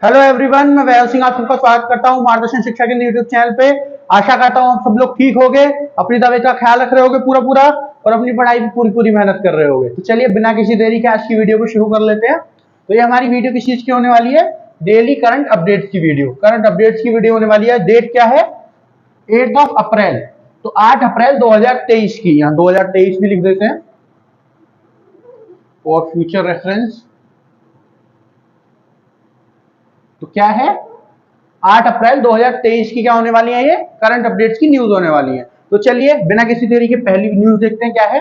Hello everyone, मैं वैभव सिंह आप सबका स्वागत करता हूं मार्गदर्शन शिक्षा के यूट्यूब चैनल पे। आशा करता हूं आप सब लोग ठीक होगे, अपनी तबीयत का ख्याल रख रहे होगे पूरा पूरा और अपनी पढ़ाई में पूरी पूरी मेहनत कर रहे होगे। तो चलिए बिना किसी देरी के आज की वीडियो को शुरू कर लेते हैं। तो ये हमारी वीडियो किस चीज की होने वाली है? डेली करंट अपडेट्स की वीडियो। करंट अपडेट्स की वीडियो होने वाली है। डेट क्या है? 8 अप्रैल। तो 8 अप्रैल 2023 की, यहाँ 2023 भी लिख देते हैं और फ्यूचर रेफरेंस। तो क्या है? 8 अप्रैल 2023 की क्या होने वाली है? ये करंट अपडेट्स की न्यूज होने वाली है। तो चलिए बिना किसी देरी के पहली न्यूज देखते हैं क्या है।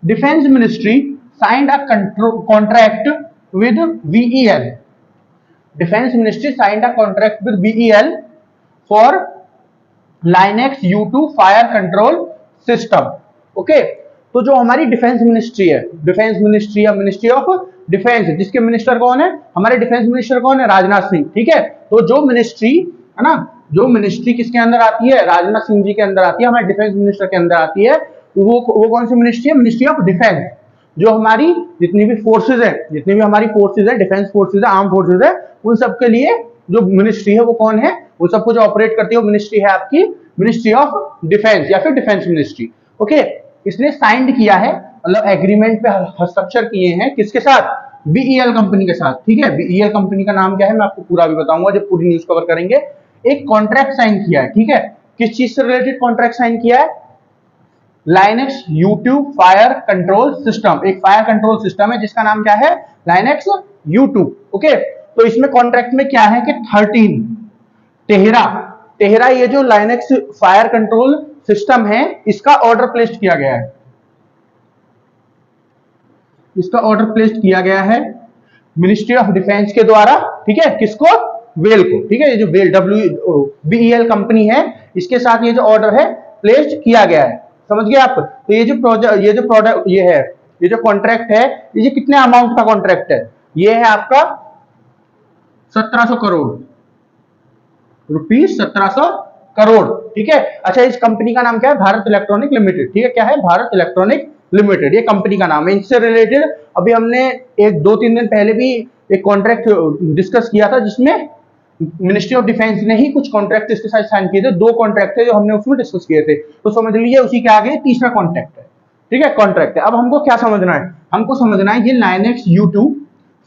Defence ministry signed a contract with VEL. Defence ministry signed a contract with VEL for Lynx U2 fire control system. Okay, तो जो हमारी डिफेंस मिनिस्ट्री है, डिफेंस मिनिस्ट्री या मिनिस्ट्री ऑफ डिफेंस, जिसके मिनिस्टर कौन है? हमारे डिफेंस मिनिस्टर कौन है? राजनाथ सिंह। ठीक है, तो जो मिनिस्ट्री है ना, जो मिनिस्ट्री किसके अंदर आती है? राजनाथ सिंह जी के अंदर आती है, हमारे डिफेंस मिनिस्टर के अंदर आती है। वो कौन सी मिनिस्ट्री है? Ministry of defence. जो हमारी जितनी भी फोर्सेज है, जितनी भी हमारी फोर्सेज है, डिफेंस फोर्सेज है, आर्म फोर्सेज है, उन सबके लिए जो मिनिस्ट्री है वो कौन है? वो सबको जो ऑपरेट करती है वो मिनिस्ट्री है आपकी मिनिस्ट्री ऑफ डिफेंस या फिर डिफेंस मिनिस्ट्री। ओके, इसने साइंड किया है, मतलब एग्रीमेंट पे हस्ताक्षर किए हैं किसके साथ? बीईएल कंपनी के साथ। ठीक है, बीईएल कंपनी का नाम क्या है मैं आपको पूरा भी बताऊंगा जब पूरी न्यूज कवर करेंगे। एक कॉन्ट्रैक्ट साइन किया है। ठीक है, किस चीज से रिलेटेड कॉन्ट्रैक्ट साइन किया है? Linux U2 fire control system. एक फायर कंट्रोल सिस्टम है जिसका नाम क्या है? Linux U2। ओके, तो इसमें कॉन्ट्रैक्ट में क्या है कि 13 ये जो लाइनेक्स फायर कंट्रोल सिस्टम है इसका ऑर्डर प्लेस्ड किया गया है। इसका ऑर्डर प्लेस्ड किया गया है मिनिस्ट्री ऑफ डिफेंस के द्वारा। ठीक है, किसको? वेल को। ठीक है, ये जो वेल बीईएल कंपनी है इसके साथ ये जो ऑर्डर है प्लेस्ड किया गया है। समझ गए आप? तो ये जो प्रोडक्ट ये है, ये जो कॉन्ट्रैक्ट है, ये कितने अमाउंट का कॉन्ट्रैक्ट है? ये है आपका 1700 करोड़ रुपीस, 1700 करोड़। ठीक है, अच्छा इस कंपनी का नाम क्या है? Bharat electronic limited. ठीक है, क्या है? भारत इलेक्ट्रॉनिक लिमिटेड, ये कंपनी का नाम है। इनसे रिलेटेड अभी हमने एक 2-3 दिन पहले भी एक कॉन्ट्रैक्ट डिस्कस किया था जिसमें मिनिस्ट्री ऑफ डिफेंस ने ही कुछ कॉन्ट्रैक्ट इसके साथ साइन किए थे। 2 कॉन्ट्रैक्ट थे जो हमने उसमें डिस्कस किए थे। तो समझ लीजिए उसी के आगे तीसरा कॉन्ट्रैक्ट है। ठीक है, कॉन्ट्रैक्ट है। अब हमको क्या समझना है? हमको समझना है ये Linux U2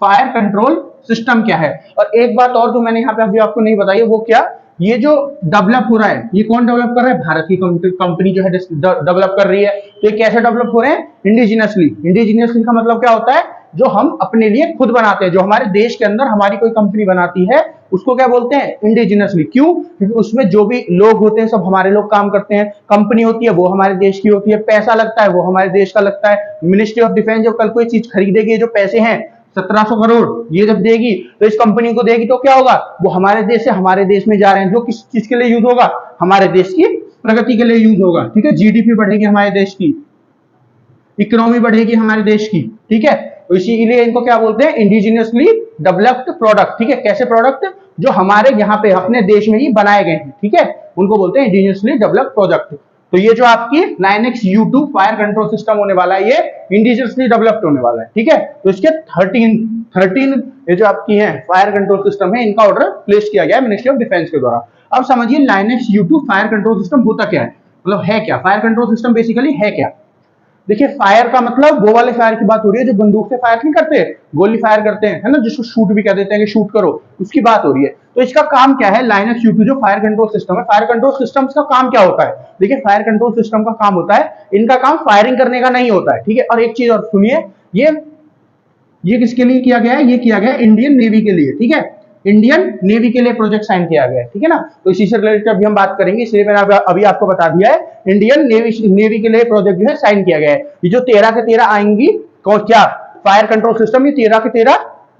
fire control system क्या है। और एक बात और जो मैंने यहाँ पे अभी आपको नहीं बताई वो क्या? ये जो डेवलप हो रहा है ये कौन डेवलप कर रहा है? भारत की कंपनी जो है डेवलप कर रही है। तो ये कैसे डेवलप हो रहे हैं? इंडिजिनसली। इंडिजिनसली का मतलब क्या होता है? जो हम अपने लिए खुद बनाते हैं, जो हमारे देश के अंदर हमारी कोई कंपनी बनाती है उसको क्या बोलते हैं? इंडिजिनसली। क्यों? क्योंकि उसमें जो भी लोग होते हैं सब हमारे लोग काम करते हैं। कंपनी होती है वो हमारे देश की होती है, पैसा लगता है वो हमारे देश का लगता है। मिनिस्ट्री ऑफ डिफेंस जब कल कोई चीज खरीदेगी, जो पैसे हैं 1700 करोड़ ये जब देगी तो इस कंपनी को देगी तो क्या होगा? वो हमारे देश से हमारे देश में जा रहे हैं, जो किस चीज के लिए यूज होगा? हमारे देश की प्रगति के लिए यूज होगा। ठीक है, जीडीपी बढ़ेगी हमारे देश की, इकोनॉमी बढ़ेगी हमारे देश की। ठीक है, तो इसीलिए इनको क्या बोलते हैं? Indigenously developed product. ठीक है, कैसे प्रोडक्ट? जो हमारे यहाँ पे अपने देश में ही बनाए गए हैं। ठीक है, उनको बोलते हैं इंडिजिनियसली डेवलप्ड प्रोडक्ट। तो ये जो आपकी Linux U2 fire control system होने वाला है ये इंडिजिनियसली डेवलप्ड होने वाला है। ठीक है, तो इसके 13 ये जो आपकी है फायर कंट्रोल सिस्टम है इनका ऑर्डर प्लेस किया गया है मिनिस्ट्री ऑफ डिफेंस के द्वारा। अब समझिए Linux U2 fire control system होता क्या है, मतलब है क्या? फायर कंट्रोल सिस्टम बेसिकली है क्या? देखिए, फायर का मतलब वो वाले फायर की बात हो रही है जो बंदूक से फायर नहीं करते, गोली फायर करते हैं, है ना, जिसको शूट भी कह देते हैं कि शूट करो, उसकी बात हो रही है। तो इसका काम क्या है? लाइनेक्स U2 जो फायर कंट्रोल सिस्टम है, फायर कंट्रोल सिस्टम का काम क्या होता है? देखिए, फायर कंट्रोल सिस्टम का काम होता है, इनका काम फायरिंग करने का नहीं होता है। ठीक है, और एक चीज और सुनिए, ये किसके लिए किया गया है? ये किया गया इंडियन नेवी के लिए। ठीक है, इंडियन नेवी के लिए प्रोजेक्ट साइन किया गया है। ठीक है ना, तो इसी से रिलेटेड अभी हम बात करेंगे, इसलिए मैंने अभी आपको बता दिया है इंडियन नेवी के लिए प्रोजेक्ट जो है साइन किया गया है। ये जो 13 के 13 आएंगी क्या फायर कंट्रोल सिस्टम, ये 13 के 13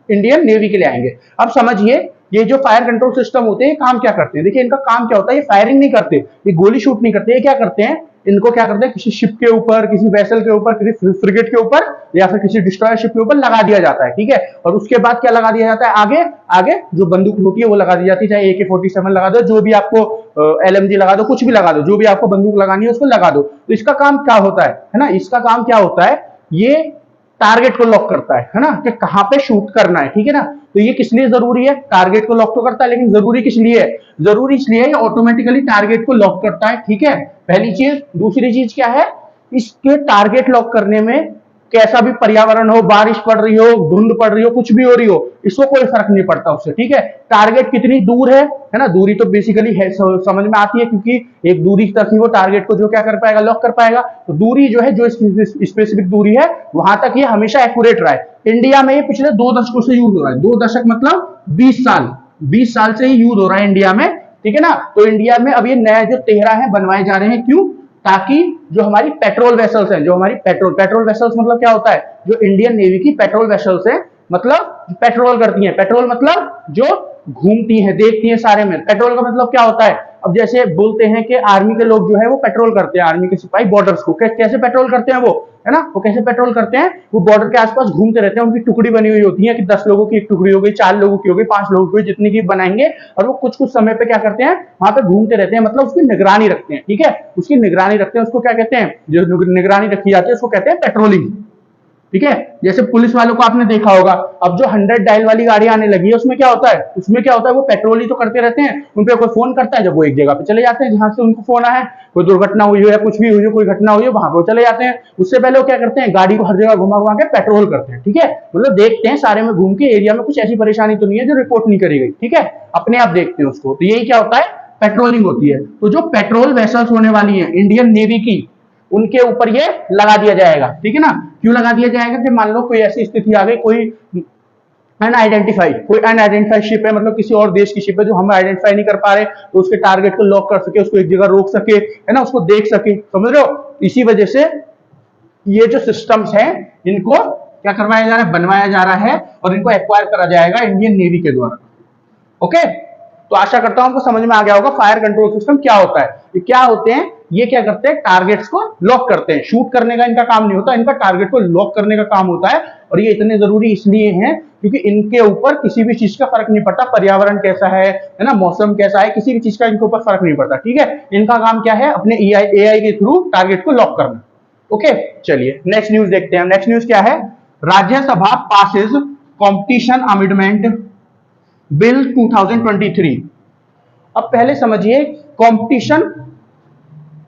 इंडियन नेवी के लिए आएंगे। अब समझिए ये जो फायर कंट्रोल सिस्टम होते हैं काम क्या करते हैं? देखिए, इनका काम क्या होता है? ये फायरिंग नहीं करते, ये गोली शूट नहीं करते, ये क्या करते हैं? इनको क्या करते हैं? किसी शिप के ऊपर, किसी वेसल के ऊपर, किसी फ्रिगेट के ऊपर या फिर किसी डिस्ट्रॉयर शिप के ऊपर लगा दिया जाता है। ठीक है, और उसके बाद क्या लगा दिया जाता है? आगे आगे जो बंदूक होती है वो लगा दी जाती है, चाहे AK-47 लगा दो, जो भी आपको LMG लगा दो, कुछ भी लगा दो, जो भी आपको बंदूक लगानी है उसको लगा दो। तो इसका काम क्या होता है ना? इसका काम क्या होता है? ये टारगेट को लॉक करता है ना, कि कहां पे शूट करना है, ठीक है ना। तो ये किस लिए जरूरी है, टारगेट को लॉक तो करता है, लेकिन जरूरी किस लिए है, जरूरी इसलिए है ऑटोमेटिकली टारगेट को लॉक करता है, ठीक है, पहली चीज। दूसरी चीज क्या है, इसके टारगेट लॉक करने में कैसा भी पर्यावरण हो, बारिश पड़ रही हो, धुंध पड़ रही हो, कुछ भी हो रही हो, इसको कोई फर्क नहीं पड़ता उससे, ठीक है। टारगेट कितनी दूर है ना, दूरी तो बेसिकली है समझ में आती है, क्योंकि एक दूरी तक ही वो टारगेट को जो क्या कर पाएगा, लॉक कर पाएगा। तो दूरी जो है, जो स्पेसिफिक दूरी है, वहां तक ये हमेशा एक्यूरेट रहा है। इंडिया में ये पिछले 2 दशकों से यूज हो रहा है, 2 दशक मतलब 20 साल, 20 साल से ही यूज हो रहा है इंडिया में, ठीक है ना। तो इंडिया में अब ये नए जो 13 है बनवाए जा रहे हैं, क्यों, ताकि जो हमारी पेट्रोल वेसल्स हैं, जो हमारी पेट्रोल वेसल्स मतलब क्या होता है, जो इंडियन नेवी की पेट्रोल वेसल्स हैं, मतलब पेट्रोल करती हैं, पेट्रोल मतलब जो घूमती हैं, देखती हैं सारे में। पेट्रोल का मतलब क्या होता है, अब जैसे बोलते हैं कि आर्मी के लोग जो है वो पेट्रोल करते हैं, आर्मी के सिपाही बॉर्डर्स को कैसे पेट्रोल करते हैं वो, है ना, वो कैसे पेट्रोल करते हैं, वो बॉर्डर के आसपास घूमते रहते हैं, उनकी टुकड़ी बनी हुई होती है कि 10 लोगों की एक टुकड़ी हो गई, 4 लोगों की हो गई, 5 लोगों की, जितनी की बनाएंगे, और वो कुछ कुछ समय पे क्या करते हैं, वहां पे घूमते रहते हैं, मतलब उसकी निगरानी रखते हैं, ठीक है, उसकी निगरानी रखते हैं, उसको क्या कहते हैं, जो निगरानी रखी जाती है उसको कहते हैं पेट्रोलिंग, ठीक है। जैसे पुलिस वालों को आपने देखा होगा, अब जो 100 डायल वाली गाड़ी आने लगी है, उसमें क्या होता है, वो पेट्रोल ही तो करते रहते हैं, उन पे कोई फोन करता है, जब वो एक जगह पे चले जाते हैं जहां से उनको फोन आया है, कोई दुर्घटना हुई हो या कुछ भी हुई हो, कोई घटना हुई हो, वहां पे वो चले जाते हैं। उससे पहले वो क्या करते हैं, गाड़ी को हर जगह घुमा घुमा के पेट्रोल करते हैं, ठीक है, मतलब देखते हैं सारे में घूम के एरिया में कुछ ऐसी परेशानी तो नहीं है जो रिपोर्ट नहीं करी गई, ठीक है, अपने आप देखते हैं उसको। तो यही क्या होता है, पेट्रोलिंग होती है। तो जो पेट्रोल वेसल्स होने वाली है इंडियन नेवी की, उनके ऊपर ये लगा दिया जाएगा, ठीक है ना। क्यों लगा दिया जाएगा, कि मान लो कोई ऐसी स्थिति आ गई, कोई अनआइडेंटिफाइड शिप है, मतलब किसी और देश की शिप है जो हम आइडेंटिफाई नहीं कर पा रहे, तो उसके टारगेट को लॉक कर सके, उसको एक जगह रोक सके, है ना, उसको देख सके, समझ रहे हो। इसी वजह से ये जो सिस्टम्स हैं, इनको क्या करवाया जा रहा है, बनवाया जा रहा है, और इनको एक्वायर करा जाएगा इंडियन नेवी के द्वारा। ओके, तो आशा करता हूं आपको समझ में आ गया होगा फायर कंट्रोल सिस्टम क्या होता है। ये क्या होते हैं, ये क्या करते हैं, टारगेट्स को लॉक करते हैं, शूट करने का इनका काम नहीं होता, इनका टारगेट को लॉक करने का काम होता है। और ये इतने जरूरी इसलिए हैं क्योंकि इनके ऊपर किसी भी चीज का फर्क नहीं पड़ता, पर्यावरण कैसा है ना, मौसम कैसा है, किसी भी चीज का इनके ऊपर फर्क नहीं पड़ता, ठीक है। इनका काम क्या है, अपने एआई के थ्रू टारगेट को लॉक करना। ओके, चलिए नेक्स्ट न्यूज देखते हैं। नेक्स्ट न्यूज क्या है, Rajya Sabha passes competition amendment bill 2023। अब पहले समझिए कंपटीशन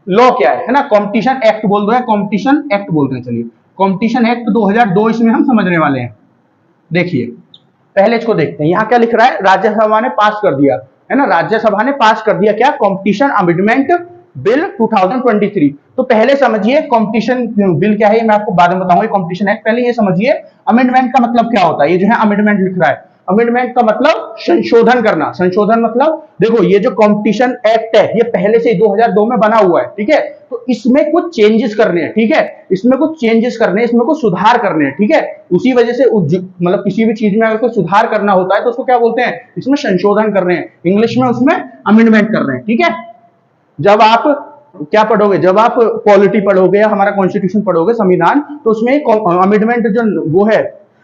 लॉ क्या है ना, कंपटीशन एक्ट बोल दो या कंपटीशन एक्ट बोलते हैं, चलिए कंपटीशन एक्ट 2002 इसमें हम समझने वाले हैं। देखिए पहले इसको देखते हैं, यहां क्या लिख रहा है, राज्यसभा ने पास कर दिया, है ना, राज्यसभा ने पास कर दिया क्या, कंपटीशन अमेंडमेंट बिल 2023। तो पहले समझिए कंपटीशन बिल क्या है, मैं आपको बाद में बताऊंगा कंपटीशन एक्ट, पहले ये समझिए अमेंडमेंट का मतलब क्या होता है। ये जो है अमेंडमेंट लिख रहा है, अमेंडमेंट का मतलब संशोधन करना, संशोधन मतलब देखो ये जो कंपटीशन एक्ट है ये पहले से 2002 में बना हुआ है, ठीक है, तो इसमें कुछ चेंजेस करने हैं, ठीक है, इसमें कुछ चेंजेस करने हैं, इसमें कुछ सुधार करने हैं, ठीक है। उसी वजह से मतलब किसी भी चीज में अगर कोई सुधार करना होता है तो उसको क्या बोलते हैं, इसमें संशोधन कर रहे हैं, इंग्लिश में उसमें अमेंडमेंट कर रहे हैं, ठीक है। जब आप क्या पढ़ोगे, जब आप पॉलिटी पढ़ोगे या हमारा कॉन्स्टिट्यूशन पढ़ोगे, संविधान, तो उसमें अमेंडमेंट जो वो है,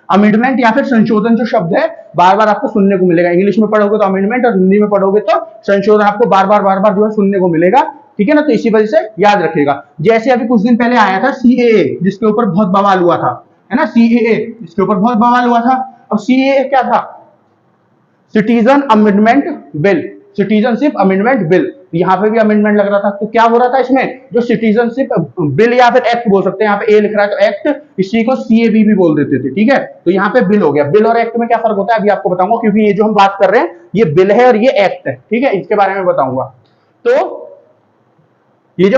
अमेंडमेंट या फिर संशोधन जो शब्द है बार बार आपको सुनने को मिलेगा। इंग्लिश में पढ़ोगे तो अमेंडमेंट और हिंदी में पढ़ोगे तो संशोधन आपको बार बार जो है सुनने को मिलेगा, ठीक है ना। तो इसी वजह से याद रखिएगा। जैसे अभी कुछ दिन पहले आया था सीएए, जिसके ऊपर बहुत बवाल हुआ था, है ना, सीएए जिसके ऊपर बहुत बवाल हुआ था। अब सीएए क्या था, citizen amendment bill, citizenship amendment bill, यहां पे भी अमेंडमेंट लग रहा था। तो क्या हो रहा था इसमें, जो सिटीजनशिप बिल या फिर एक्ट बोल सकते हैं, यहाँ पे ए लिख रहा है तो एक्ट, इसी को सीएबी भी बोल देते थे, ठीक है। तो यहाँ पे बिल हो गया। बिल और एक्ट में क्या फर्क होता है अभी आपको बताऊंगा, क्योंकि ये जो हम बात कर रहे हैं ये बिल है और ये एक्ट है, ठीक है, इसके बारे में बताऊंगा। तो ये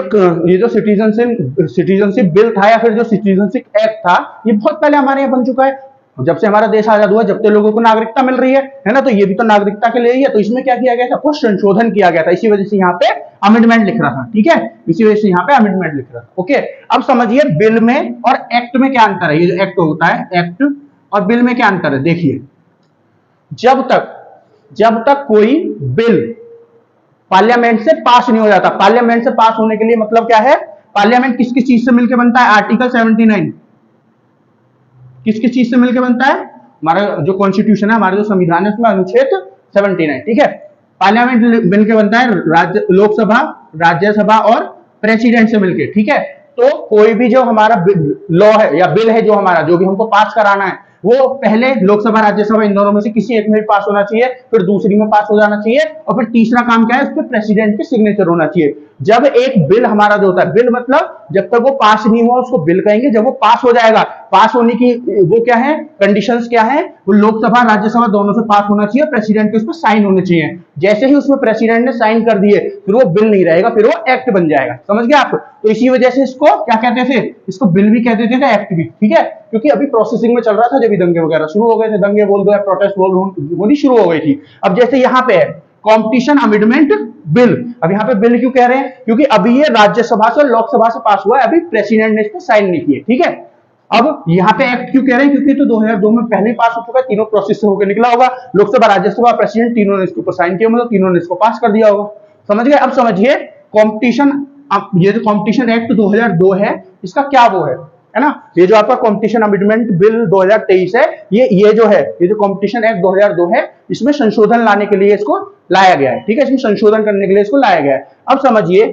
जो सिटीजनशिप बिल था या फिर जो सिटीजनशिप एक्ट था, ये बहुत पहले हमारे यहाँ बन चुका है, जब से हमारा देश आजाद हुआ, जब से लोगों को नागरिकता मिल रही है ना, तो ये भी तो नागरिकता के लिए ही है। तो इसमें क्या किया गया था, कुछ संशोधन किया गया था, इसी वजह से यहाँ पे अमेंडमेंट लिख रहा था, ठीक है, इसी वजह से यहाँ पे अमेंडमेंट लिख रहा था। ओके, अब समझिए बिल में और एक्ट में क्या अंतर है। ये जो एक्ट होता है, एक्ट और बिल में क्या अंतर है, देखिए जब तक कोई बिल पार्लियामेंट से पास नहीं हो जाता, पार्लियामेंट से पास होने के लिए मतलब क्या है, पार्लियामेंट किस किस चीज से मिलकर बनता है, आर्टिकल 79 किस किस चीज से मिलकर बनता है, हमारा जो कॉन्स्टिट्यूशन है, हमारा जो संविधान है, उसमें अनुच्छेद 79, ठीक है। पार्लियामेंट मिलकर बनता है लोकसभा, राज्यसभा और प्रेसिडेंट से मिलकर, ठीक है। तो कोई भी जो हमारा लॉ है या बिल है जो हमारा जो भी हमको पास कराना है वो पहले लोकसभा राज्यसभा इन दोनों में से किसी एक में पास होना चाहिए, फिर दूसरी में पास हो जाना चाहिए, और फिर तीसरा काम क्या है, उस पर प्रेसिडेंट की सिग्नेचर होना चाहिए। जब एक बिल हमारा जो होता है, बिल मतलब जब तक वो पास नहीं हुआ उसको बिल कहेंगे, जब वो पास हो जाएगा, पास होने की वो क्या है, कंडीशंस क्या है, वो लोकसभा राज्यसभा दोनों से पास होना चाहिए, प्रेसिडेंट के उस पर साइन होने चाहिए। जैसे ही उसमें प्रेसिडेंट ने साइन कर दिए फिर वो बिल नहीं रहेगा, फिर वो एक्ट बन जाएगा। समझ गए आप? तो इसी वजह से इसको क्या कहते थे, इसको बिल भी कहते थे, एक्ट भी। ठीक है, क्योंकि अभी प्रोसेसिंग में चल रहा था, जब दंगे वगैरह शुरू हो गए थे, दंगे बोल दो या प्रोटेस्ट होनी शुरू हो गई थी। अब जैसे यहाँ पे है कॉम्पिटिशन अमेंडमेंट बिल, अब यहाँ पे बिल क्यों कह रहे हैं, क्योंकि अभी ये राज्यसभा से लोकसभा से पास हुआ है, अभी प्रेसिडेंट ने इस पे साइन नहीं किए। ठीक है, अब यहाँ पे एक्ट क्यों कह रहे हैं, क्योंकि तो 2002 में पहले पास हो चुका है, तीनों प्रोसेस से होकर निकला होगा, लोकसभा राज्यसभा प्रेसिडेंट तीनों ने इसके ऊपर साइन किया, मतलब तीनों ने इसको पास कर दिया होगा। समझ गए? अब समझिए कॉम्पिटिशन, ये जो कॉम्पिटिशन एक्ट 2002 है इसका क्या वो है ना, ये जो आपका कॉम्पिटिशन अमेंडमेंट बिल 2023 है, ये जो है, ये जो कॉम्पिटिशन एक्ट 2002 है, इसमें संशोधन लाने के लिए इसको लाया गया है। ठीक है, इसमें संशोधन करने के लिए इसको लाया गया है। अब समझिए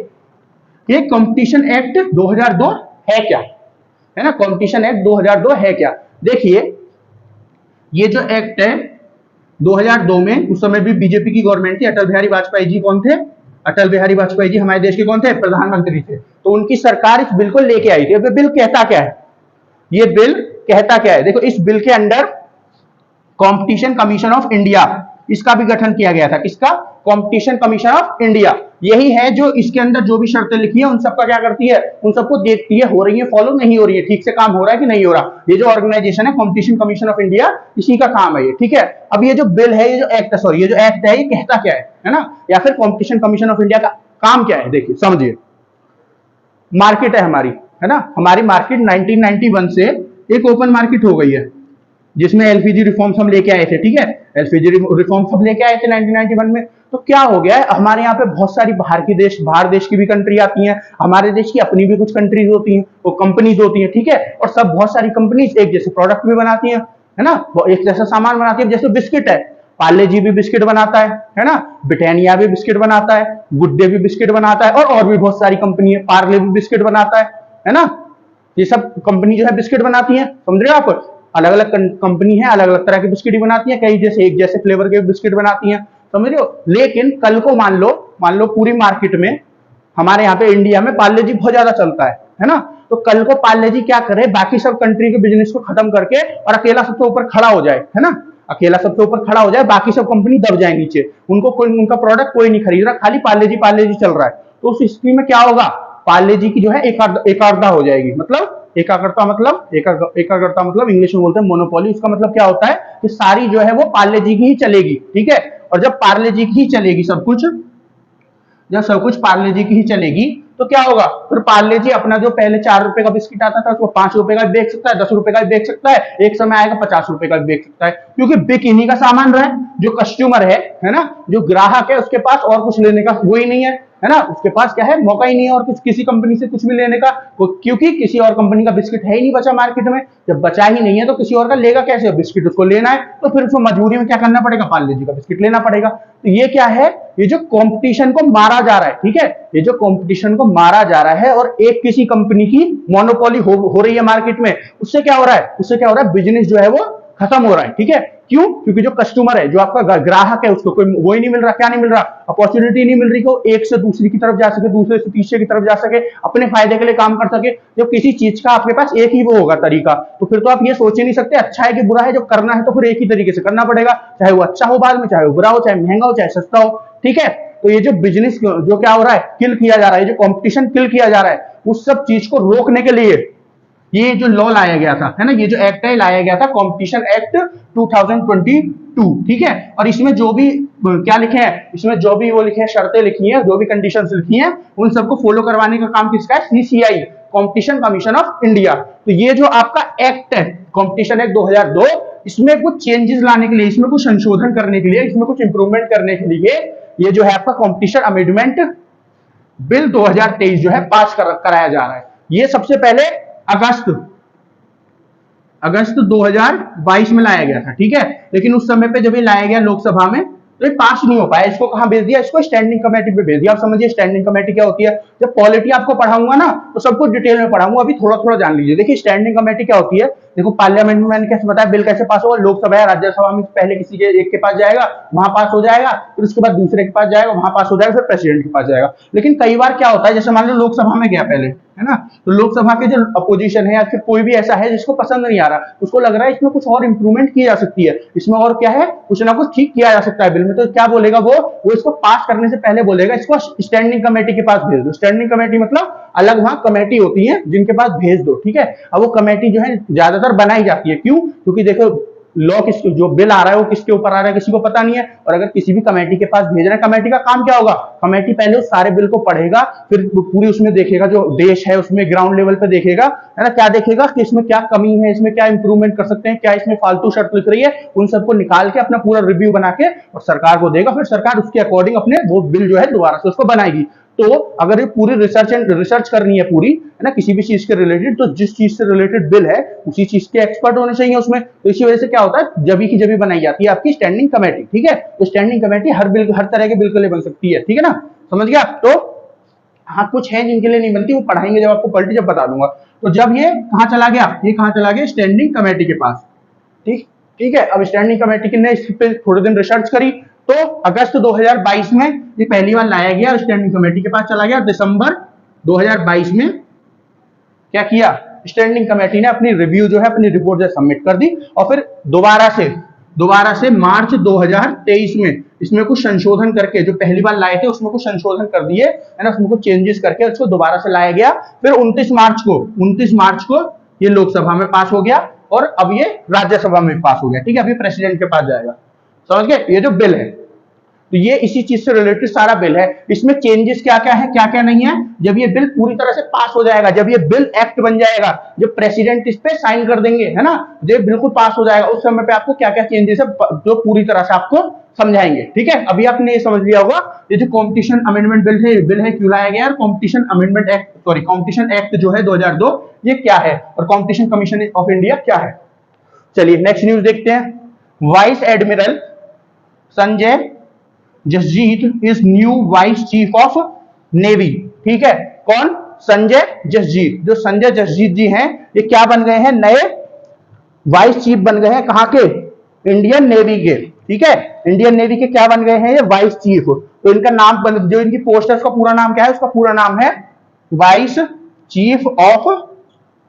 ये कॉम्पिटिशन एक्ट 2002 है क्या, है ना, कॉम्पिटिशन एक्ट 2002 है क्या। देखिए ये जो एक्ट है 2002 में, उस समय भी बीजेपी की गवर्नमेंट थी, अटल बिहारी वाजपेयी जी कौन थे, अटल बिहारी वाजपेयी जी हमारे देश के कौन थे, प्रधानमंत्री थे। तो उनकी सरकार इस बिल को लेके आई थी। अब बिल कहता क्या है, ये बिल कहता क्या है, देखो इस बिल के अंदर कंपटीशन कमीशन ऑफ इंडिया, इसका भी गठन किया गया था। किसका? Competition commission of India. यही है जो इसके अंदर जो भी शर्तें लिखी है उन सबका क्या करती है, उन सबको देखती है, हो रही है फॉलो, नहीं हो रही है, ठीक से काम हो रहा है कि नहीं हो रहा। ये जो ऑर्गेनाइजेशन है कंपटीशन कमीशन ऑफ इंडिया, इसी का काम है ये। ठीक है, अब ये जो बिल है, ये जो एक्ट है, सॉरी, ये जो एक्ट है, ये कहता क्या है ना, या फिर कंपटीशन कमीशन ऑफ इंडिया का काम क्या है, देखिए समझिए। मार्केट है हमारी, है ना, हमारी मार्केट 1991 से एक ओपन मार्केट हो गई है, जिसमें एलपीजी रिफॉर्म्स हम लेके आए थे। ठीक है, एलपीजी रिफॉर्म्स हम लेके आए थे 1991 में। तो क्या हो गया है, हमारे यहाँ पे बहुत सारी बाहर देश की भी कंट्री आती हैं, हमारे देश की अपनी भी कुछ कंट्रीज होती हैं, वो कंपनीज होती हैं। ठीक है, और सब बहुत सारी कंपनीज एक जैसे प्रोडक्ट भी बनाती हैं, है ना, एक जैसा सामान बनाती है। जैसे बिस्किट है, पार्ले जी भी बिस्किट बनाता है ना, ब्रिटानिया भी बिस्किट बनाता है, गुड डे भी बिस्किट बनाता है, और भी बहुत सारी कंपनी है, पार्ले भी बिस्किट बनाता है ना। ये सब कंपनी जो है बिस्किट बनाती है, समझ रहे हो आप, अलग अलग कंपनी है, अलग अलग तरह की बिस्किट बनाती है, कई जैसे एक जैसे फ्लेवर के बिस्किट बनाती हैं, समझ रहे हो। लेकिन कल को मान लो पूरी मार्केट में हमारे यहाँ पे इंडिया में पार्ले जी बहुत ज्यादा चलता है ना, तो कल को पार्ले जी क्या करे, बाकी सब कंट्री के बिजनेस को खत्म करके और अकेला सबसे ऊपर खड़ा हो जाए, है ना, अकेला सबसे ऊपर खड़ा हो जाए, बाकी सब कंपनी दब जाए नीचे, उनको कोई उनका प्रोडक्ट कोई नहीं खरीद रहा, खाली पार्ले जी चल रहा है। तो उस स्थिति में क्या होगा, पार्ले जी की जो है एकाग्रता हो जाएगी। मतलब एकाग्रता मतलब इंग्लिश में बोलते हैं मोनोपोली। उसका मतलब क्या होता है कि सारी जो है वो पार्ले जी की ही चलेगी। ठीक है, और जब पार्ले जी की ही चलेगी सब कुछ, जब सब कुछ पार्ले जी की ही चलेगी तो क्या होगा, फिर पार्ले जी अपना जो पहले 4 रुपए का बिस्किट आता था उसको 5 रुपए का भी बेच सकता है, 10 रुपए का भी बेच सकता है, एक समय आएगा 50 रुपए का भी बेच सकता है, क्योंकि बिक इन्हीं का सामान रहा है। जो कस्टमर है ना, जो ग्राहक है, उसके पास और कुछ लेने का वो ही नहीं है ना, उसके पास क्या है, मौका ही नहीं है और कुछ किसी कंपनी से कुछ भी लेने का, क्योंकि किसी और कंपनी का बिस्किट है ही नहीं बचा मार्केट में। जब बचा ही नहीं है तो किसी और का लेगा कैसे, बिस्किट उसको लेना है तो फिर उसको मजबूरी में क्या करना पड़ेगा, पार्ले जी का बिस्किट लेना पड़ेगा। तो ये क्या है, ये जो कंपटीशन को मारा जा रहा है। ठीक है, ये जो कंपटीशन को मारा जा रहा है और एक किसी कंपनी की मोनोपोली हो रही है मार्केट में, उससे क्या हो रहा है, बिजनेस जो है वो खत्म हो रहा है। ठीक है, क्यों, क्योंकि जो कस्टमर है, जो आपका ग्राहक है, उसको कोई वो ही नहीं मिल रहा, क्या नहीं मिल रहा, अपॉर्चुनिटी नहीं मिल रही कि वो एक से दूसरी की तरफ जा सके, दूसरे से तीसरे की तरफ जा सके, अपने फायदे के लिए काम कर सके। जब किसी चीज का आपके पास एक ही वो होगा तरीका, तो फिर तो आप ये सोच ही नहीं सकते अच्छा है कि बुरा है, जब करना है तो फिर एक ही तरीके से करना पड़ेगा, चाहे वो अच्छा हो बाद में, चाहे वो बुरा हो, चाहे महंगा हो, चाहे सस्ता हो। ठीक है, तो ये जो बिजनेस जो क्या हो रहा है, किल किया जा रहा है, जो कंपटीशन किल किया जा रहा है, उस सब चीज को रोकने के लिए ये जो लॉ लाया गया था, है ना, ये जो एक्ट है लाया गया था, कंपटीशन एक्ट 2022। ठीक है, और इसमें जो भी क्या लिखे हैं, इसमें जो भी वो लिखे हैं, शर्तें लिखी हैं, जो भी कंडीशंस लिखी हैं, उन सबको फॉलो करवाने का काम किसका है, CCI, competition commission of India. तो ये जो आपका एक्ट है, कंपटीशन एक्ट 2002, इसमें कुछ चेंजेस लाने के लिए, इसमें कुछ संशोधन करने के लिए, इसमें कुछ इंप्रूवमेंट करने के लिए ये जो है आपका कंपटीशन अमेंडमेंट बिल 2023 जो है पास कराया जा रहा है। ये सबसे पहले अगस्त 2022 में लाया गया था। ठीक है, लेकिन उस समय पे जब ये लाया गया लोकसभा में, तो ये पास नहीं हो पाया। इसको कहाँ भेज दिया, इसको स्टैंडिंग कमेटी पे भेज दिया। आप समझिए स्टैंडिंग कमेटी क्या होती है। जब पॉलिटी आपको पढ़ाऊंगा ना तो सब कुछ डिटेल में पढ़ाऊंगा, अभी थोड़ा थोड़ा जान लीजिए। देखिए स्टैंडिंग कमेटी क्या होती है। देखो पार्लियामेंट में मैंने कैसे बताया बिल कैसे पास होगा, लोकसभा या राज्यसभा में पहले किसी के एक के पास जाएगा, वहां पास हो जाएगा, फिर उसके बाद दूसरे के पास जाएगा, वहां पास हो जाएगा, फिर प्रेसिडेंट के पास जाएगा। लेकिन कई बार क्या होता है, जैसे मान लो लोकसभा में गया पहले, है ना, तो लोकसभा के जो अपोजिशन है या फिर कोई भी ऐसा है जिसको पसंद नहीं आ रहा, उसको लग रहा है इसमें कुछ और इंप्रूवमेंट की जा सकती है, इसमें और क्या है, कुछ ना कुछ ठीक किया जा सकता है बिल में, तो क्या बोलेगा वो इसको पास करने से पहले बोलेगा इसको स्टैंडिंग कमेटी के पास भेज दो। स्टैंडिंग कमेटी मतलब अलग वहां कमेटी होती है जिनके पास भेज दो, ठीक है। अब वो कमेटी जो है ज्यादातर बनाई जाती है, क्यों, क्योंकि देखो लॉ किस जो बिल आ रहा है वो किसके ऊपर आ रहा है किसी को पता नहीं है, और अगर किसी भी कमेटी के पास भेज रहे हैं, कमेटी का काम क्या होगा, कमेटी पहले उस सारे बिल को पढ़ेगा, फिर पूरी उसमें देखेगा जो देश है उसमें ग्राउंड लेवल पे देखेगा, है ना, क्या देखेगा कि इसमें क्या कमी है, इसमें क्या इंप्रूवमेंट कर सकते हैं, क्या इसमें फालतू शर्त लिख रही है, उन सबको निकाल के अपना पूरा रिव्यू बना के और सरकार को देगा, फिर सरकार उसके अकॉर्डिंग अपने वो बिल जो है दोबारा से उसको बनाएगी। तो अगर ये पूरी रिसर्च करनी है पूरी, है ना, किसी भी चीज के रिलेटेड, तो जिस चीज से रिलेटेड बिल है उसी चीज के एक्सपर्ट होने चाहिए उसमें। तो इसी वजह से क्या होता है, जब की जब बनाई जाती है आपकी स्टैंडिंग कमेटी, ठीक है। तो स्टैंडिंग कमेटी हर तरह के बिल के लिए बन सकती है, ठीक है ना, समझ गया। तो हाँ कुछ है जिनके लिए नहीं बनती, वो पढ़ाएंगे जब आपको पलटी जब बता दूंगा। तो जब ये कहाँ चला गया, ये कहाँ चला गया, स्टैंडिंग कमेटी के पास, ठीक ठीक है। अब स्टैंडिंग कमेटी ने इस पे थोड़े दिन रिसर्च करी, तो अगस्त 2022 में ये पहली बार लाया गया, स्टैंडिंग कमेटी के पास चला गया। दिसंबर 2022 में क्या किया, स्टैंडिंग कमेटी ने अपनी रिव्यू जो है अपनी रिपोर्ट जो सबमिट कर दी, और फिर दोबारा से मार्च 2023 में इसमें कुछ संशोधन करके, जो पहली बार लाए थे उसमें कुछ संशोधन कर दिए, है ना, उसमें कुछ चेंजेस करके उसको दोबारा से लाया गया। फिर 29 मार्च को ये लोकसभा में पास हो गया, और अब ये राज्यसभा में पास हो गया, ठीक है। अभी प्रेसिडेंट के पास जाएगा, समझ गए। ये जो बिल है, तो ये इसी चीज से रिलेटेड सारा बिल है। इसमें चेंजेस क्या क्या है, क्या क्या नहीं है, जब ये बिल पूरी तरह से पास हो जाएगा, जब ये बिल एक्ट बन जाएगा, जब प्रेसिडेंट इस पे साइन कर देंगे, है ना, जब बिल्कुल पास हो जाएगा, उस समय पे आपको क्या क्या चेंजेस है जो पूरी तरह से आपको समझाएंगे, ठीक है। अभी आपने ये समझ लिया होगा, ये जो कॉम्पिटिशन अमेंडमेंट बिल है क्यों लाया गया, competition amendment act, sorry competition act जो है 2002 ये क्या है, और कॉम्पिटिशन कमीशन ऑफ इंडिया क्या है। चलिए नेक्स्ट न्यूज देखते हैं। Vice admiral Sanjay Jasjit is new vice chief of navy, ठीक है। कौन, संजय जसजीत। जो संजय जसजीत जी हैं ये क्या बन गए हैं, नए वाइस चीफ बन गए हैं, कहां के, इंडियन नेवी के, ठीक है। इंडियन नेवी के क्या बन गए हैं, ये वाइस चीफ। तो इनका नाम जो इनकी पोस्ट है उसका पूरा नाम क्या है, उसका पूरा नाम है vice chief of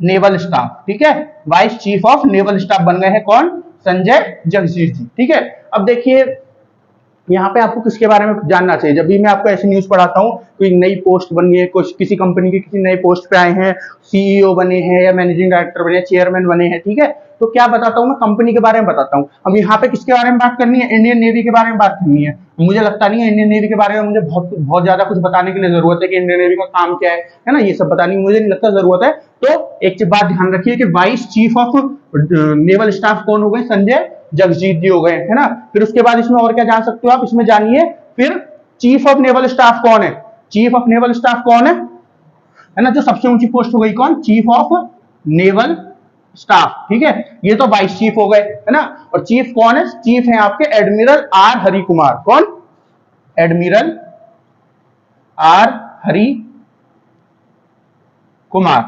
naval staff, ठीक है। Vice chief of naval staff बन गए हैं कौन, संजय जसजीत जी, ठीक है। अब देखिए यहाँ पे आपको किसके बारे में जानना चाहिए, जब भी मैं आपको ऐसी न्यूज पढ़ाता हूँ, कोई नई पोस्ट बनी है, कुछ किसी कंपनी के किसी नए पोस्ट पे आए हैं, सीईओ बने हैं या मैनेजिंग डायरेक्टर बने, चेयरमैन बने हैं, ठीक है, तो क्या बताता हूँ मैं, कंपनी के बारे में बताता हूँ। अब यहाँ पे किसके बारे में बात करनी है, इंडियन नेवी के बारे में बात करनी है। मुझे लगता नहीं है इंडियन नेवी के बारे में मुझे बहुत ज्यादा कुछ बताने के लिए जरूरत है कि इंडियन नेवी का काम क्या है ना, ये सब बताने की मुझे नहीं लगता जरूरत है। तो एक बात ध्यान रखिए कि vice chief of naval staff कौन हो गए, संजय जगजीत जी हो गए, है ना। फिर उसके बाद इसमें और क्या जान सकते हो आप, इसमें जानिए फिर चीफ ऑफ नेवल स्टाफ कौन है, चीफ ऑफ नेवल स्टाफ कौन है ना, जो सबसे ऊंची पोस्ट हो गई कौन, चीफ ऑफ नेवल स्टाफ, ठीक है। ये तो वाइस चीफ हो गए, है ना। और चीफ कौन है, चीफ है आपके एडमिरल आर हरि कुमार, कौन, एडमिरल आर हरि कुमार,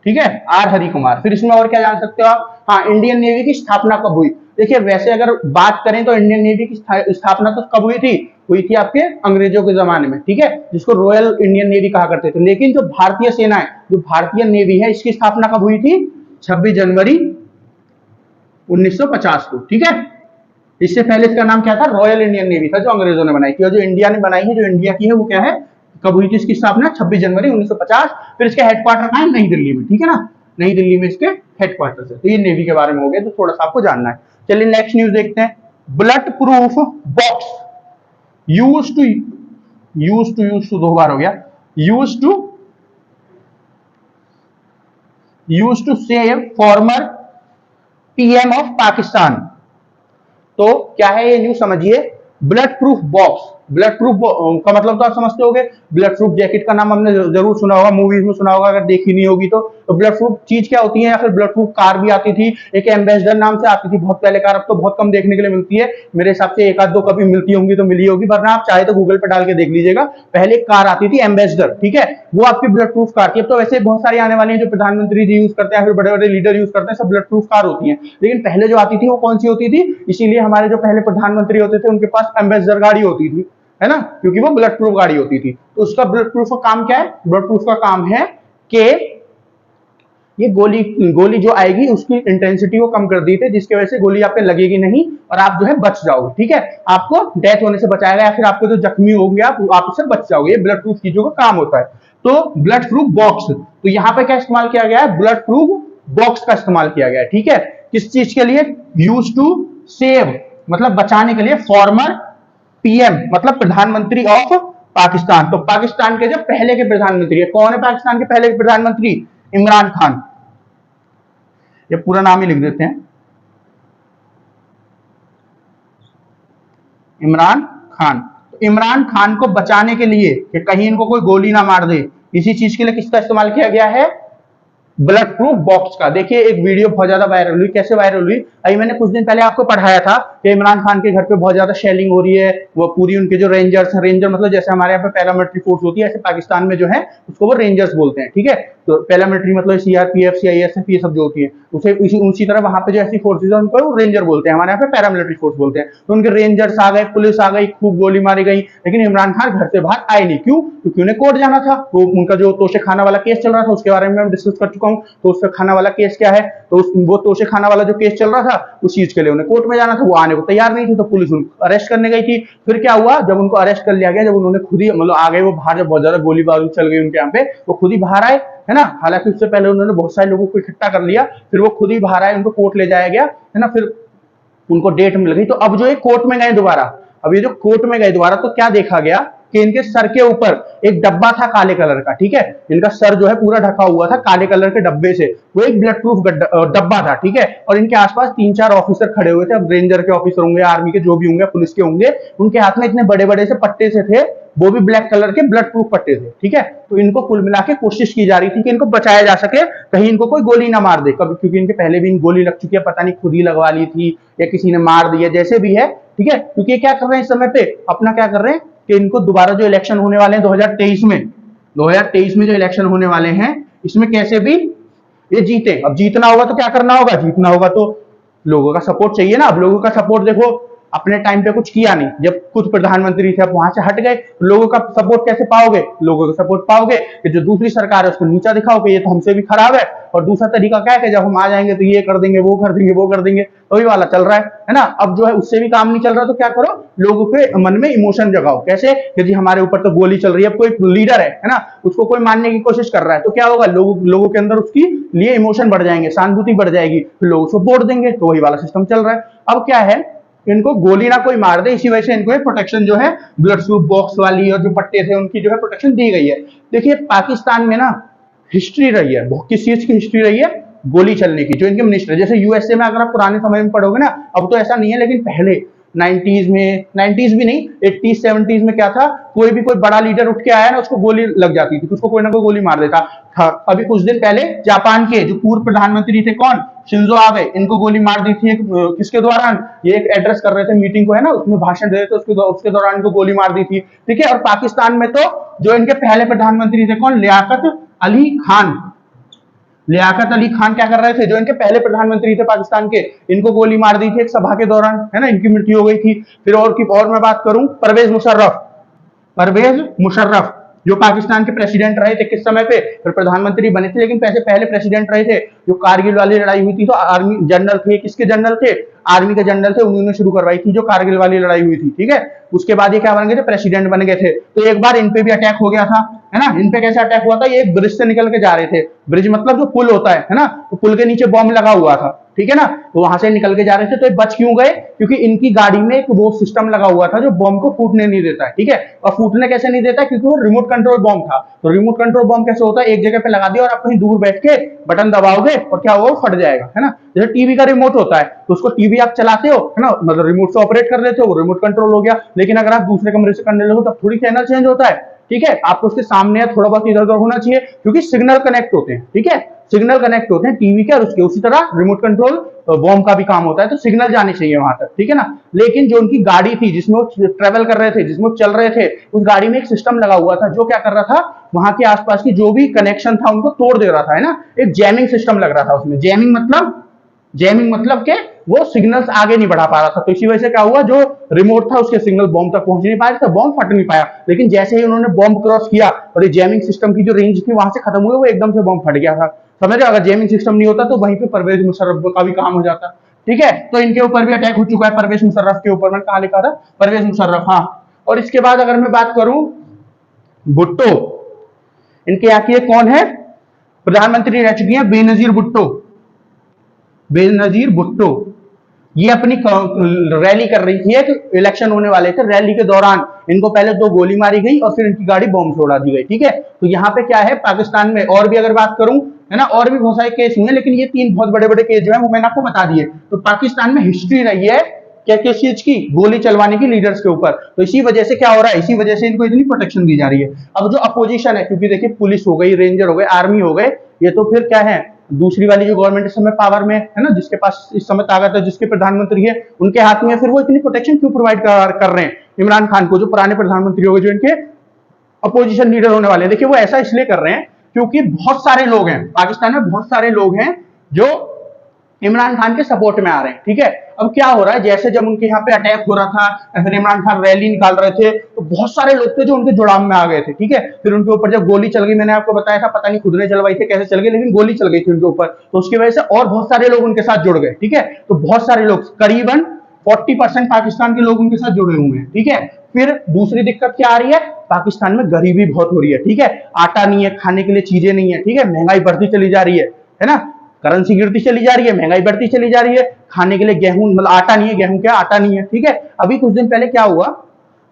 ठीक है, आर हरि कुमार। फिर इसमें और क्या जान सकते हो आप, हाँ इंडियन नेवी की स्थापना कब हुई। देखिए वैसे अगर बात करें तो इंडियन नेवी की स्थापना तो कब हुई थी आपके अंग्रेजों के जमाने में, ठीक है, जिसको रॉयल इंडियन नेवी कहा करते थे। लेकिन जो भारतीय सेना है, जो भारतीय नेवी है, इसकी स्थापना कब हुई थी, 26 जनवरी 1950 को, ठीक है। इससे पहले इसका नाम क्या था, रॉयल इंडियन नेवी था, जो अंग्रेजों ने बनाई थी, और जो इंडिया ने बनाई है, जो इंडिया की है, वो क्या है, कब हुई थी इसकी स्थापना, 26 जनवरी 1950। फिर इसका हेडक्वार्टर कहां है, नई दिल्ली में, ठीक है ना, नई दिल्ली में इसके हेडक्वार्टर है। तो ये नेवी के बारे में हो गया, तो थोड़ा सा आपको जानना है। चलिए नेक्स्ट न्यूज देखते हैं। Bullet proof box use to 2 बार हो गया, use to save former PM of Pakistan. तो क्या है ये न्यूज समझिए। Bullet proof box, blood proof का मतलब तो आप समझते होंगे, ब्लड प्रूफ जैकेट का नाम हमने जरूर सुना होगा, मूवीज में सुना होगा, अगर देखी नहीं होगी तो ब्लड प्रूफ चीज क्या होती है, या फिर ब्लड प्रूफ कार भी आती थी, एक एम्बेसडर नाम से आती थी बहुत पहले कार, अब तो बहुत कम देखने के लिए मिलती है, मेरे हिसाब से एक आध दो कभी मिलती होंगी तो मिली होगी, वरना आप चाहे तो गूगल पे डाल के देख लीजिएगा, पहले एक कार आती थी एम्बेसडर, ठीक है, वो आपकी ब्लड प्रूफ कार थी। अब तो वैसे बहुत सारी आने वाली है जो प्रधानमंत्री जी यूज करते हैं, फिर बड़े बड़े लीडर यूज करते हैं, सब ब्लड प्रूफ कार होती है, लेकिन पहले जो आती थी वो कौन सी होती थी, इसीलिए हमारे जो पहले प्रधानमंत्री होते थे उनके पास एम्बेसडर गाड़ी होती थी, है ना, क्योंकि वो ब्लड प्रूफ गाड़ी होती थी। तो उसका ब्लड प्रूफ का काम क्या है, ब्लड प्रूफ का काम है कि ये गोली गोली जो आएगी उसकी इंटेंसिटी को कम कर दी थी, जिसकी वजह से गोली आप पे लगेगी नहीं और आप जो है बच जाओगे, ठीक है, आपको डेथ होने से बचाएगा, या फिर आपको जो जख्मी होंगे आप उससे बच जाओगे, ये ब्लड प्रूफ चीजों का काम होता है। तो ब्लड प्रूफ बॉक्स, तो यहाँ पे क्या इस्तेमाल किया गया है, ब्लड प्रूफ बॉक्स का इस्तेमाल किया गया है, ठीक है, किस चीज के लिए, यूज टू सेव मतलब बचाने के लिए, फॉर्मर पीएम मतलब प्रधानमंत्री ऑफ पाकिस्तान, तो पाकिस्तान के जो पहले के प्रधानमंत्री है, कौन है पाकिस्तान के पहले के प्रधानमंत्री, इमरान खान, ये पूरा नाम ही लिख देते हैं, इमरान खान। तो इमरान खान को बचाने के लिए कि कहीं इनको कोई गोली ना मार दे, इसी चीज के लिए किसका इस्तेमाल किया गया है, ब्लड प्रूफ बॉक्स का। देखिए एक वीडियो बहुत ज्यादा वायरल हुई, कैसे वायरल हुई, अभी मैंने कुछ दिन पहले आपको पढ़ाया था कि इमरान खान के घर पे बहुत ज्यादा शेलिंग हो रही है, वो पूरी उनके जो रेंजर्स, रेंजर मतलब जैसे हमारे यहाँ पे पैरामिलिट्री फोर्स होती है, ऐसे पाकिस्तान में जो है उसको वो रेंजर्स बोलते हैं, ठीक है, तो पैरामिलिट्री मतलब सीआरपीएफ सीआईएसएफ ये सब जो होती है, उसे उसी तरह वहां पे जो ऐसी फोर्सेज है उनको रेंजर बोलते हैं, हमारे यहाँ पे पैरामिलिट्री फोर्स बोलते हैं। तो उनके रेंजर्स आ गए, पुलिस आ गई, खूब गोली मारी गई, लेकिन इमरान खान घर से बाहर आए नहीं, क्यों, क्योंकि उन्हें कोर्ट जाना था, वो उनका जो तोशे खाना वाला केस चल रहा था उसके बारे में मैं डिस्कस कर चुका हूँ, तो उसका खाना वाला केस क्या है, तो वो तोशे खाना वाला जो केस चल रहा था उस चीज के लिए उन्हें कोर्ट में जाना था, वो आने को तैयार नहीं थे, तो पुलिस उनको अरेस्ट करने गई थी। फिर क्या हुआ, जब उनको अरेस्ट कर लिया गया, जब उन्होंने खुद ही मतलब आ गए वो बाहर, जब बहुत ज्यादा गोली बारूद चल गई उनके यहाँ पे, वो खुद ही बाहर आए, है ना, हालांकि उससे पहले उन्होंने बहुत सारे लोगों को इकट्ठा कर लिया, फिर वो खुद ही बाहर आए, उनको कोर्ट ले जाया गया, है ना, फिर उनको डेट मिल गई। तो अब जो ये कोर्ट में गए दोबारा, अब ये जो कोर्ट में गए दोबारा, तो क्या देखा गया कि इनके सर के ऊपर एक डब्बा था काले कलर का, ठीक है, इनका सर जो है पूरा ढका हुआ था काले कलर के डब्बे से, वो एक ब्लड प्रूफ डब्बा था, ठीक है, और इनके आसपास 3-4 ऑफिसर खड़े हुए थे, अब रेंजर के ऑफिसर होंगे, आर्मी के जो भी होंगे, पुलिस के होंगे, उनके हाथ में इतने बड़े बड़े से पट्टे से थे, वो भी ब्लैक कलर के ब्लड प्रूफ पट्टे थे, ठीक है। तो इनको कुल मिला के कोशिश की जा रही थी कि इनको बचाया जा सके, कहीं इनको कोई गोली ना मार दे कभी, क्योंकि इनके पहले भी गोली लग चुकी है, पता नहीं खुद ही लगवा ली थी या किसी ने मार दिया, जैसे भी है, ठीक है, क्योंकि ये क्या कर रहे हैं इस समय पे, अपना क्या कर रहे हैं कि इनको दोबारा जो इलेक्शन होने वाले हैं 2023 में, 2023 में जो इलेक्शन होने वाले हैं, इसमें कैसे भी ये जीते। अब जीतना होगा तो क्या करना होगा, जीतना होगा तो लोगों का सपोर्ट चाहिए ना। अब लोगों का सपोर्ट देखो, अपने टाइम पे कुछ किया नहीं, जब खुद प्रधानमंत्री थे, अब वहां से हट गए, लोगों का सपोर्ट कैसे पाओगे, लोगों का सपोर्ट पाओगे कि जो दूसरी सरकार है उसको नीचा दिखाओ कि ये तो हमसे भी खराब है, और दूसरा तरीका क्या है कि जब हम आ जाएंगे तो ये कर देंगे, वो कर देंगे, वो कर देंगे, वही वाला चल रहा है ना। अब जो है उससे भी काम नहीं चल रहा, तो क्या करो, लोगों के मन में इमोशन जगाओ, कैसे कि जी हमारे ऊपर तो गोली चल रही है, अब कोई लीडर है ना, उसको कोई मानने की कोशिश कर रहा है, तो क्या होगा, लोगों के अंदर उसकी लिए इमोशन बढ़ जाएंगे, सहानुभूति बढ़ जाएगी, फिर लोग उसको वोट देंगे, तो वही वाला सिस्टम चल रहा है। अब क्या है, इनको गोली ना कोई मार दे, इसी वजह से इनको प्रोटेक्शन जो है ब्लड प्रूफ बॉक्स वाली और जो पट्टे थे उनकी जो है प्रोटेक्शन दी गई है। देखिए पाकिस्तान में ना हिस्ट्री रही है, किस चीज की हिस्ट्री रही है, गोली चलने की। जो इनके मिनिस्टर, जैसे यूएसए में अगर आप पुराने समय में पढ़ोगे ना, अब तो ऐसा नहीं है, लेकिन पहले 90s में, 90s भी नहीं, 80s 70s में क्या था, कोई भी कोई बड़ा लीडर उठ के आया ना, उसको गोली लग जाती थी, उसको कोई ना कोई गोली मार देता था। अभी कुछ दिन पहले जापान के जो पूर्व प्रधानमंत्री थे, कौन, शिंजो आबे, इनको गोली मार दी थी किसके दौरान, ये एक एड्रेस कर रहे थे मीटिंग को, है ना, उसमें भाषण दे रहे थे, उसके दौरान इनको गोली मार दी थी, ठीक है। और पाकिस्तान में तो जो इनके पहले प्रधानमंत्री थे, कौन, लियाकत अली खान, लियाकत अली खान क्या कर रहे थे, जो इनके पहले प्रधानमंत्री थे पाकिस्तान के, इनको गोली मार दी थी एक सभा के दौरान, है ना, इनकी मृत्यु हो गई थी। फिर और मैं बात करूं, परवेज मुशर्रफ जो पाकिस्तान के प्रेसिडेंट रहे थे, किस समय पे, फिर प्रधानमंत्री बने थे, लेकिन पहले प्रेसिडेंट रहे थे, जो कारगिल वाली लड़ाई हुई थी, तो आर्मी जनरल थे, किसके जनरल थे, आर्मी के जनरल थे, उन्होंने शुरू करवाई थी जो कारगिल वाली लड़ाई हुई थी, ठीक है। उसके बाद ये क्या बन गए थे, प्रेसिडेंट बन गए थे। तो एक बार इन पे भी अटैक हो गया था, है ना। इन पे कैसे अटैक हुआ था, ये एक ब्रिज से निकल के जा रहे थे, ब्रिज मतलब जो पुल होता है ना, तो पुल के नीचे बॉम्ब लगा हुआ था, ठीक है ना, तो वहां से निकल के जा रहे थे। तो ये बच क्यों गए, क्योंकि इनकी गाड़ी में एक वो सिस्टम लगा हुआ था जो बॉम्ब को फूटने नहीं देता है, ठीक है। और फूटने कैसे नहीं देता, क्योंकि वो रिमोट कंट्रोल बॉम्ब था। तो रिमोट कंट्रोल बॉम्ब कैसे होता है, एक जगह पे लगा दिया और आप कहीं दूर बैठ के बटन दबाओगे और क्या होगा, फट जाएगा, है ना। जैसे टीवी का रिमोट होता है, तो उसको टीवी टीवी आप चलाते हो, है ना, मतलब रिमोट से ऑपरेट कर लेते हो, वो रिमोट कंट्रोल हो गया। लेकिन अगर आप दूसरे कमरे से करने लगो तब थोड़ी चैनल चेंज होता है, ठीक है, आपको उसके सामने या थोड़ा बहुत इधर उधर होना चाहिए, क्योंकि सिग्नल कनेक्ट होते हैं, ठीक है, सिग्नल कनेक्ट होते हैं टीवी के और उसके। उसी तरह रिमोट कंट्रोल बॉम्ब का भी काम होता है, तो सिग्नल जाने चाहिए वहां तक, ठीक है ना। लेकिन जो उनकी गाड़ी थी जिसमें वो ट्रेवल कर रहे थे, जिसमें वो चल रहे थे, उस गाड़ी में एक सिस्टम लगा हुआ था जो क्या कर रहा था, वहां के आसपास की जो भी कनेक्शन था उनको तोड़ दे रहा था, है ना। एक जैमिंग सिस्टम लग रहा था उसमें। जैमिंग मतलब के वो सिग्नल्स आगे नहीं बढ़ा पा रहा था। तो इसी वजह से क्या हुआ, जो रिमोट था उसके सिग्नल बॉम्ब तक पहुंच नहीं पाया था, बॉम्ब फट नहीं पाया। लेकिन जैसे ही उन्होंने बॉम्ब क्रॉस किया और ये जैमिंग सिस्टम की जो रेंज थी वहां से खत्म हुए, वो एकदम से बॉम्ब फट गया था। समझ रहे हो, अगर जैमिंग सिस्टम नहीं होता तो वहीं पे परवेज मुशर्रफ का भी काम हो जाता, ठीक है। तो इनके ऊपर भी अटैक हो चुका है, परवेज मुशर्रफ के ऊपर। मैंने कहा लिखा था, परवेज मुशर्रफ, हाँ। और इसके बाद अगर मैं बात करूं भुट्टो, इनके यहाँ की ये कौन है, प्रधानमंत्री रह चुकी है बेनजीर भुट्टो। बेनजीर भुट्टो ये अपनी रैली कर रही थी, एक इलेक्शन होने वाले थे, रैली के दौरान इनको पहले 2 गोली मारी गई और फिर इनकी गाड़ी बॉम्ब छोड़ा दी गई, ठीक है। तो यहाँ पे क्या है, पाकिस्तान में और भी अगर बात करूं, है ना, और भी बहुत सारे केस हुए, लेकिन ये 3 बहुत बड़े बड़े केस जो है वो मैंने आपको बता दिए। तो पाकिस्तान में हिस्ट्री रही है क्या, किस चीज की, गोली चलवाने की लीडर्स के ऊपर। तो इसी वजह से क्या हो रहा है, इसी वजह से इनको इतनी प्रोटेक्शन दी जा रही है। अब जो अपोजिशन है, क्योंकि देखिए पुलिस हो गई, रेंजर हो गए, आर्मी हो गए, ये तो फिर क्या है, दूसरी वाली जो गवर्नमेंट इस समय पावर में है ना, जिसके पास इस समय ताकत है, जिसके प्रधानमंत्री है, उनके हाथ में, फिर वो इतनी प्रोटेक्शन क्यों प्रोवाइड कर रहे हैं इमरान खान को, जो पुराने प्रधानमंत्री हो गए, जो इनके अपोजिशन लीडर होने वाले हैं। देखिए वो ऐसा इसलिए कर रहे हैं क्योंकि बहुत सारे लोग हैं पाकिस्तान में, बहुत सारे लोग हैं जो इमरान खान के सपोर्ट में आ रहे हैं, ठीक है। अब क्या हो रहा है, जैसे जब उनके यहाँ पे अटैक हो रहा था, फिर इमरान खान रैली निकाल रहे थे, तो बहुत सारे लोग थे जो उनके जुड़ाव में आ गए थे, ठीक है। फिर उनके ऊपर जब गोली चल गई, मैंने आपको बताया था, पता नहीं खुद ने चलवाई थी कैसे चल गई, लेकिन गोली चल गई थी उनके ऊपर, तो उसकी वजह से और बहुत सारे लोग उनके साथ जुड़ गए, ठीक है। तो बहुत सारे लोग, करीबन 40% पाकिस्तान के लोग उनके साथ जुड़े हुए हैं, ठीक है। फिर दूसरी दिक्कत क्या आ रही है, पाकिस्तान में गरीबी बहुत हो रही है, ठीक है। आटा नहीं है, खाने के लिए चीजें नहीं है, ठीक है, महंगाई बढ़ती चली जा रही है ना, करेंसी गिरती चली जा रही है, महंगाई बढ़ती चली जा रही है, खाने के लिए गेहूं, मतलब आटा नहीं है, गेहूं क्या, आटा नहीं है, ठीक है। अभी कुछ दिन पहले क्या हुआ,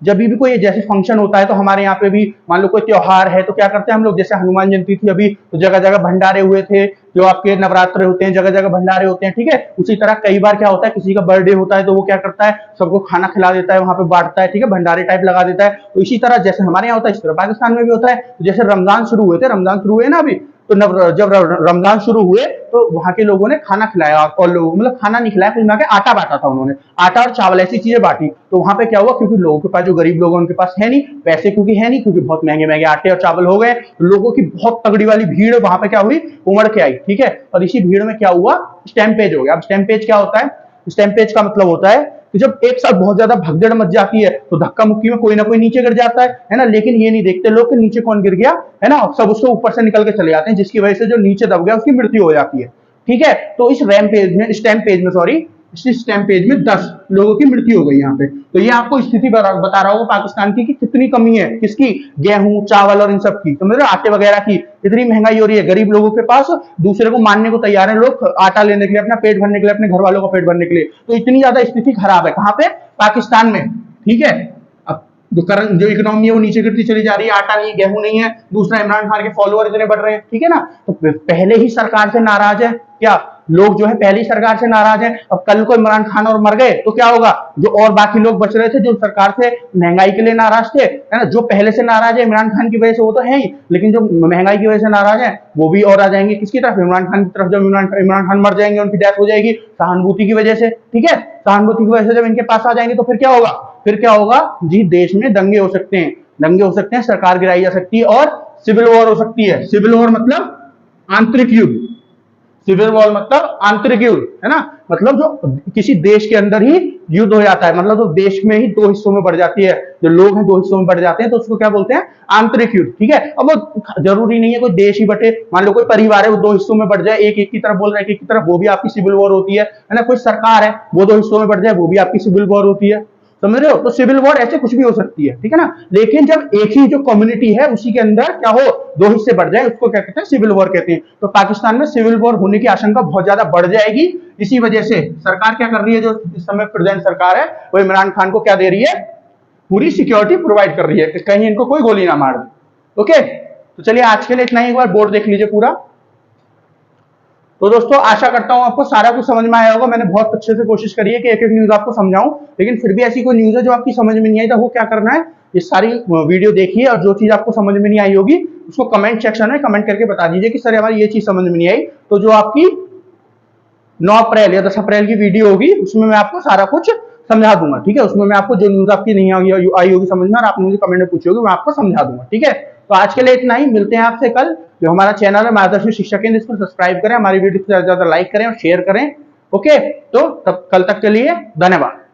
जब भी कोई जैसे फंक्शन होता है, तो हमारे यहाँ पे भी मान लो कोई त्योहार है, तो क्या करते हैं हम लोग, जैसे हनुमान जयंती थी अभी, तो जगह जगह भंडारे हुए थे, जो आपके नवरात्र होते हैं जगह जगह भंडारे होते हैं, ठीक है। उसी तरह कई बार क्या होता है, किसी का बर्थडे होता है तो वो क्या करता है, सबको खाना खिला देता है, वहां पे बांटता है, ठीक है, भंडारे टाइप लगा देता है। तो इसी तरह जैसे हमारे यहाँ होता है, इस तरह पाकिस्तान में भी होता है। तो जैसे रमजान शुरू हुए थे, रमजान शुरू हुए ना अभी, तो जब रमजान शुरू हुए तो वहां के लोगों ने खाना खिलाया, और लोग मतलब खाना नहीं खिलाया, कुछ के आटा बांटा था उन्होंने, आटा और चावल ऐसी चीजें बांटी। तो वहां पे क्या हुआ, क्योंकि लोगों के पास, जो गरीब लोग हैं उनके पास है नहीं पैसे, क्योंकि है नहीं, क्योंकि बहुत महंगे महंगे आटे और चावल हो गए, तो लोगों की बहुत तगड़ी वाली भीड़ वहां पे क्या हुई, उमड़ के आई, ठीक है। और इसी भीड़ में क्या हुआ, स्टैम्पेज हो गया। अब स्टैम्पेज क्या होता है, स्टैम्पेज का मतलब होता है कि जब एक साथ बहुत ज्यादा भगदड़ मच जाती है तो धक्का मुक्की में कोई ना कोई नीचे गिर जाता है ना। लेकिन ये नहीं देखते लोग कि नीचे कौन गिर गया, है ना, सब उसको ऊपर से निकल के चले जाते हैं, जिसकी वजह से जो नीचे दब गया उसकी मृत्यु हो जाती है, ठीक है। तो इस रैमपेज में, स्टैम्पेज में, सॉरी, इस स्टैम्पेज में 10 लोगों की मृत्यु हो गई यहाँ पे। तो ये आपको स्थिति बता रहा होगा पाकिस्तान की कि कितनी कमी है, किसकी, गेहूं, चावल और इन सब की, तो मतलब आटे वगैरह की, इतनी महंगाई हो रही है। गरीब लोगों के पास दूसरे को मानने को तैयार है लोग, आटा लेने के लिए, अपना पेट भरने के लिए, अपने घर वालों का पेट भरने के लिए। तो इतनी ज्यादा स्थिति खराब है, कहाँ पे, पाकिस्तान में, ठीक है। अब जो इकोनॉमी है वो नीचे गिरती चली जा रही है, आटा नहीं, गेहूं नहीं है, दूसरा इमरान खान के फॉलोअर इतने बढ़ रहे हैं, ठीक है ना। तो पहले ही सरकार से नाराज है, क्या लोग जो है पहली सरकार से नाराज हैं। अब कल को इमरान खान और मर गए तो क्या होगा, जो और बाकी लोग बच रहे थे, जो सरकार से महंगाई के लिए नाराज थे, है ना, जो पहले से नाराज है इमरान खान की वजह से, वो तो है ही, लेकिन जो महंगाई की वजह से नाराज है वो भी और आ जाएंगे किसकी तरफ, इमरान खान की तरफ। जब इमरान खान मर जाएंगे, उनकी डेथ हो जाएगी सहानुभूति की वजह से, ठीक है, सहानुभूति की वजह से जब इनके पास आ जाएंगे तो फिर क्या होगा, फिर क्या होगा जी, देश में दंगे हो सकते हैं, दंगे हो सकते हैं, सरकार गिराई जा सकती है और सिविल वॉर हो सकती है। सिविल वॉर मतलब आंतरिक युद्ध, सिविल वॉर मतलब आंतरिक युद्ध, है ना, मतलब जो किसी देश के अंदर ही युद्ध हो जाता है, मतलब जो देश में ही 2 हिस्सों में बढ़ जाती है, जो लोग हैं 2 हिस्सों में बढ़ जाते हैं, तो उसको क्या बोलते हैं, आंतरिक युद्ध, ठीक है। अब वो जरूरी नहीं है कोई देश ही बटे, मान लो कोई परिवार है वो 2 हिस्सों में बढ़ जाए, एक एक की तरफ बोल रहा है, एक की तरफ, वो भी आपकी सिविल वॉर होती है ना। कोई सरकार है वो 2 हिस्सों में बढ़ जाए, वो भी आपकी सिविल वॉर होती है, समझ रहे हो। तो सिविल वॉर ऐसे कुछ भी हो सकती है, ठीक है ना। लेकिन जब एक ही जो कम्युनिटी है उसी के अंदर क्या हो, 2 हिस्से बढ़ जाए, उसको क्या कहते हैं, सिविल वॉर कहते हैं। तो पाकिस्तान में सिविल वॉर होने की आशंका बहुत ज्यादा बढ़ जाएगी। इसी वजह से सरकार क्या कर रही है, जो इस समय प्रेजेंट सरकार है, वो इमरान खान को क्या दे रही है, पूरी सिक्योरिटी प्रोवाइड कर रही है, कहीं इनको कोई गोली ना मार दे। ओके, तो चलिए आज के लिए इतना ही, एक बार बोर्ड देख लीजिए पूरा। तो दोस्तों आशा करता हूं आपको सारा कुछ समझ में आया होगा। मैंने बहुत अच्छे से कोशिश करी है कि एक एक न्यूज आपको समझाऊं, लेकिन फिर भी ऐसी कोई न्यूज है जो आपकी समझ में नहीं आई, तो वो क्या करना है, ये सारी वीडियो देखिए और जो चीज आपको समझ में नहीं आई होगी उसको कमेंट सेक्शन में कमेंट करके बता दीजिए कि सर हमारी ये चीज समझ में नहीं आई। तो जो आपकी 9 अप्रैल या 10 अप्रैल की वीडियो होगी उसमें मैं आपको सारा कुछ समझा दूंगा, ठीक है। उसमें मैं आपको जो न्यूज आपकी नहीं आई होगी समझ में और आपने मुझे कमेंट में पूछी होगी मैं आपको समझा दूंगा, ठीक है। तो आज के लिए इतना ही, मिलते हैं आपसे कल। जो हमारा चैनल है मार्गदर्शी शिक्षा केंद्र, इसको सब्सक्राइब करें, हमारी वीडियो को ज्यादा से ज्यादा लाइक करें और शेयर करें। ओके, तो तब कल तक के लिए धन्यवाद।